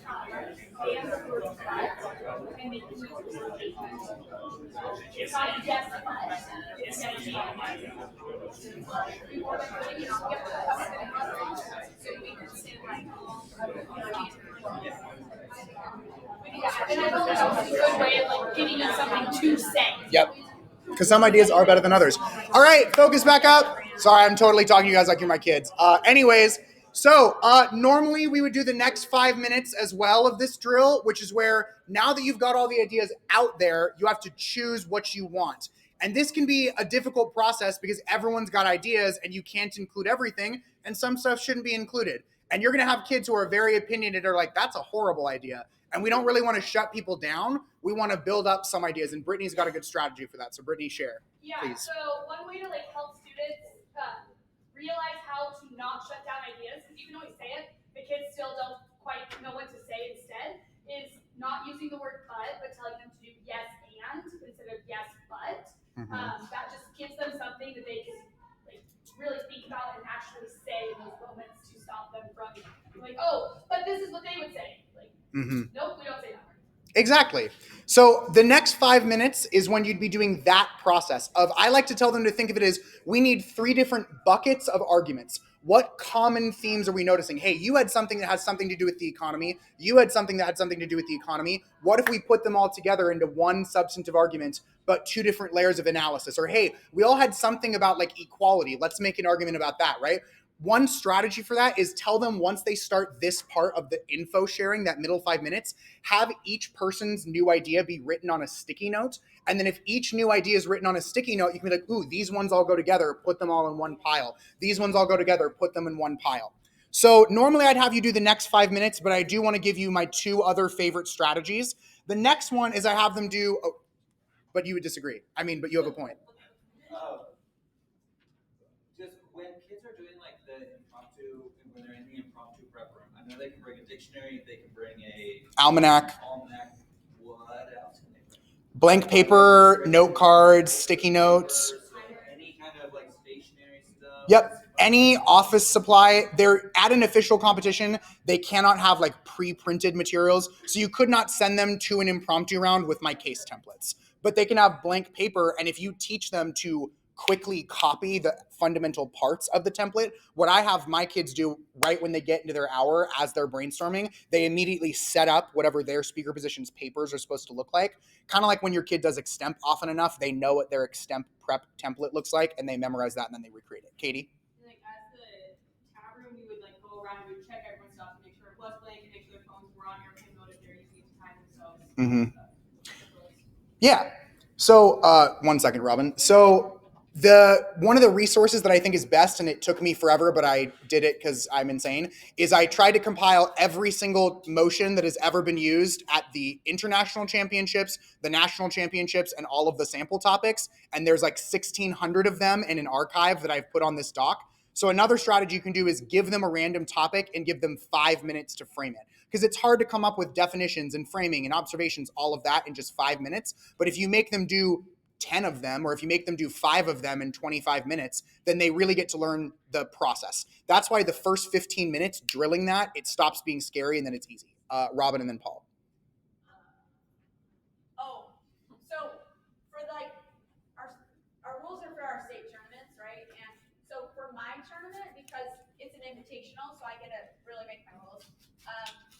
ban the word but, and they can use the word but. It's not yes but, it's yes but. Or like, you know, we have to cover it, so we can say like, and I know that's a good way of like giving us something to say. Yep. Because some ideas are better than others. All right, focus back up. Sorry, I'm totally talking to you guys like you're my kids. Anyways, so normally we would do the next 5 minutes as well of this drill, which is where now that you've got all the ideas out there, you have to choose what you want. And this can be a difficult process because everyone's got ideas and you can't include everything, and some stuff shouldn't be included. And you're going to have kids who are very opinionated or like, that's a horrible idea. And we don't really want to shut people down. We want to build up some ideas. And Brittany's got a good strategy for that. So Brittany, share. Yeah, Please. so one way to like help students realize how to not shut down ideas, because even though we say it, the kids still don't quite know what to say instead, is not using the word but telling them to do yes and instead of yes but. That just gives them something that they can like really think about and actually say in those moments to stop them from like, oh, but this is what they would say. Like, nope, we don't say that word. Exactly. So the next 5 minutes is when you'd be doing that process of, I like to tell them to think of it as, we need 3 different buckets of arguments. What common themes are we noticing? Hey, you had something that has something to do with the economy. You had something that had something to do with the economy. What if we put them all together into one substantive argument, but 2 different layers of analysis? Or hey, we all had something about like equality. Let's make an argument about that, right? One strategy for that is tell them once they start this part of the info sharing, that middle 5 minutes, have each person's new idea be written on a sticky note. And then if each new idea is written on a sticky note, you can be like, ooh, these ones all go together, put them all in one pile. These ones all go together, put them in one pile. So normally I'd have you do the next 5 minutes, but I do want to give you my 2 other favorite strategies. The next one is I have them do, but you would disagree. I mean, but you have a point. Just when kids are doing like the impromptu, when they're in the impromptu prep room, I know they can bring a dictionary, they can bring a almanac. What else can they bring? Blank paper, note cards, sticky notes. Any kind of like stationary stuff. Yep. Any office supply. They're at an official competition. They cannot have like pre-printed materials. So you could not send them to an impromptu round with my case templates. But they can have blank paper. And if you teach them to quickly copy the fundamental parts of the template, what I have my kids do right when they get into their hour as they're brainstorming, they immediately set up whatever their speaker position's papers are supposed to look like. Kind of like when your kid does extemp often enough, they know what their extemp prep template looks like and they memorize that and then they recreate it. Katie? Like at the tab room, we would like go around and we would check everyone's stuff to make sure it was blank and make sure their phones were on airplane mode if they're using it to time themselves. Yeah. So 1 second, Robin. So one of the resources that I think is best, and it took me forever, but I did it because I'm insane, is I tried to compile every single motion that has ever been used at the international championships, the national championships, and all of the sample topics. And there's like 1,600 of them in an archive that I've put on this doc. So another strategy you can do is give them a random topic and give them 5 minutes to frame it. Because it's hard to come up with definitions and framing and observations, all of that in just 5 minutes. But if you make them do 10 of them, or if you make them do 5 of them in 25 minutes, then they really get to learn the process. That's why the first 15 minutes drilling that, it stops being scary and then it's easy. Robin and then Paul. So for like our rules are for our state tournaments, right? And so for my tournament, because it's an invitational, so I get to really make my rules.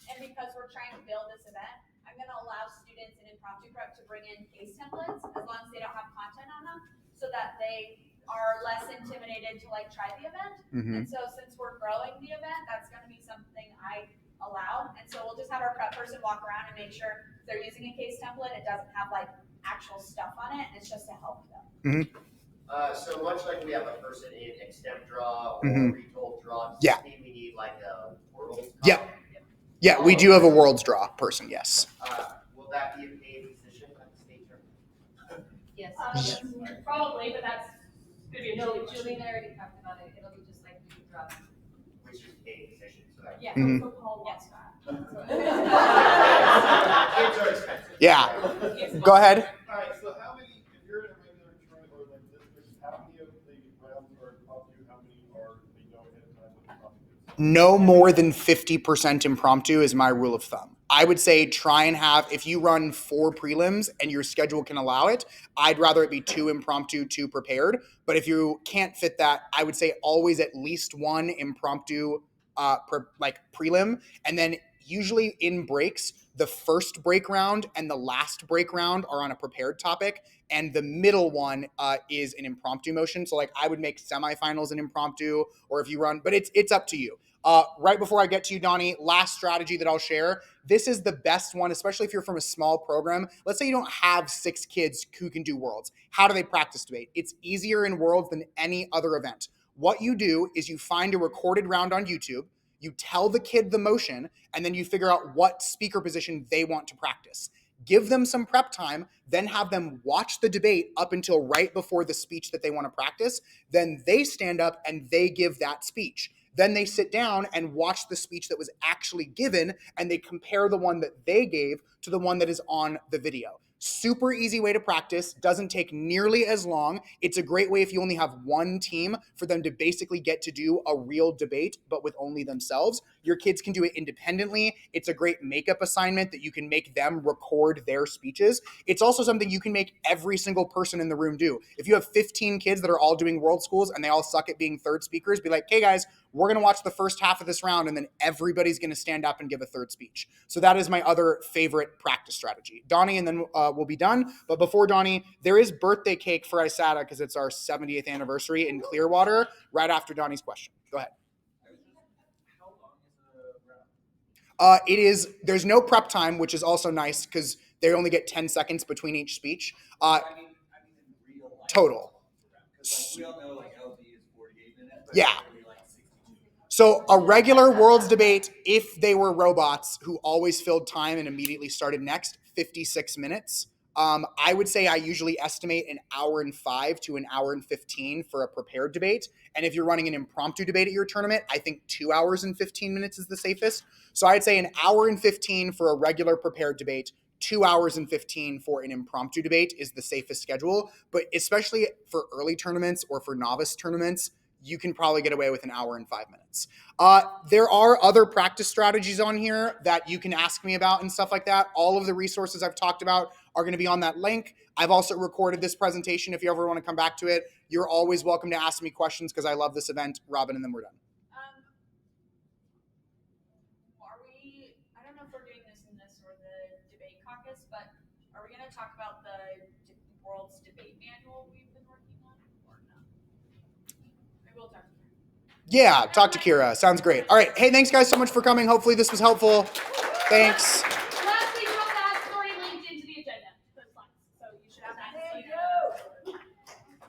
And because we're trying to build this event, I'm going to allow students in impromptu prep to bring in case templates as long as they don't have content on them, so that they are less intimidated to like try the event. And so since we're growing the event, that's going to be something I allow. And so we'll just have our prep person walk around and make sure they're using a case template. It doesn't have like actual stuff on it, and it's just to help them. So much like we have a person in extemp draw or retold draw, does Yeah. this mean we need like a world? Yeah, we do have a world's draw person, yes. Will that be a paid position at the state tournament? Yes. Probably, but that's going to be a Julie already talked about it. It'll be just like you drop. Which is paid position, so that Yeah, so Paul wants that. kids are expensive. Yeah. Go ahead. All right, so how many, if you're in a regular tournament or like this, how many of the rounds are impromptu, how many are they know ahead of time what the topic is? No more than 50% impromptu is my rule of thumb. I would say try and have, if you run 4 prelims and your schedule can allow it, I'd rather it be 2 impromptu, 2 prepared. But if you can't fit that, I would say always at least 1 impromptu prelim. And then usually in breaks, the first break round and the last break round are on a prepared topic. And the middle one is an impromptu motion. So like I would make semifinals an impromptu, or if you run, but it's up to you. Right before I get to you, Donnie, last strategy that I'll share. This is the best one, especially if you're from a small program. Let's say you don't have 6 kids who can do Worlds. How do they practice debate? It's easier in Worlds than any other event. What you do is you find a recorded round on YouTube, you tell the kid the motion, and then you figure out what speaker position they want to practice. Give them some prep time, then have them watch the debate up until right before the speech that they want to practice. Then they stand up and they give that speech. Then they sit down and watch the speech that was actually given, and they compare the one that they gave to the one that is on the video. Super easy way to practice, doesn't take nearly as long. It's a great way if you only have one team for them to basically get to do a real debate, but with only themselves. Your kids can do it independently. It's a great makeup assignment that you can make them record their speeches. It's also something you can make every single person in the room do. If you have 15 kids that are all doing World Schools and they all suck at being third speakers, be like, hey guys, we're going to watch the first half of this round and then everybody's going to stand up and give a third speech. So that is my other favorite practice strategy. Donnie, and then we'll be done. But before Donnie, there is birthday cake for Isata because it's our 70th anniversary in Clearwater right after Donnie's question. Go ahead. How long is the round? There's no prep time, which is also nice because they only get 10 seconds between each speech. I mean in real life. Total. Because we all know LD is 48 minutes. But Yeah. It's really 62. So a regular Worlds debate, if they were robots who always filled time and immediately started next, 56 minutes. I would say I usually estimate an hour and 5 to an hour and 15 for a prepared debate. And if you're running an impromptu debate at your tournament, I think 2 hours and 15 minutes is the safest. So I'd say an hour and 15 for a regular prepared debate, 2 hours and 15 for an impromptu debate is the safest schedule. But especially for early tournaments or for novice tournaments, you can probably get away with an hour and 5 minutes. There are other practice strategies on here that you can ask me about and stuff like that. All of the resources I've talked about are going to be on that link. I've also recorded this presentation. If you ever want to come back to it, you're always welcome to ask me questions because I love this event. Robin, and then we're done. I don't know if we're doing this in this or the debate caucus, but are we going to talk about the World's debate manual we've been working on or no? Maybe we'll talk to Kira. Yeah, talk to Kira. Sounds great. All right. Hey, thanks guys so much for coming. Hopefully this was helpful. Thanks.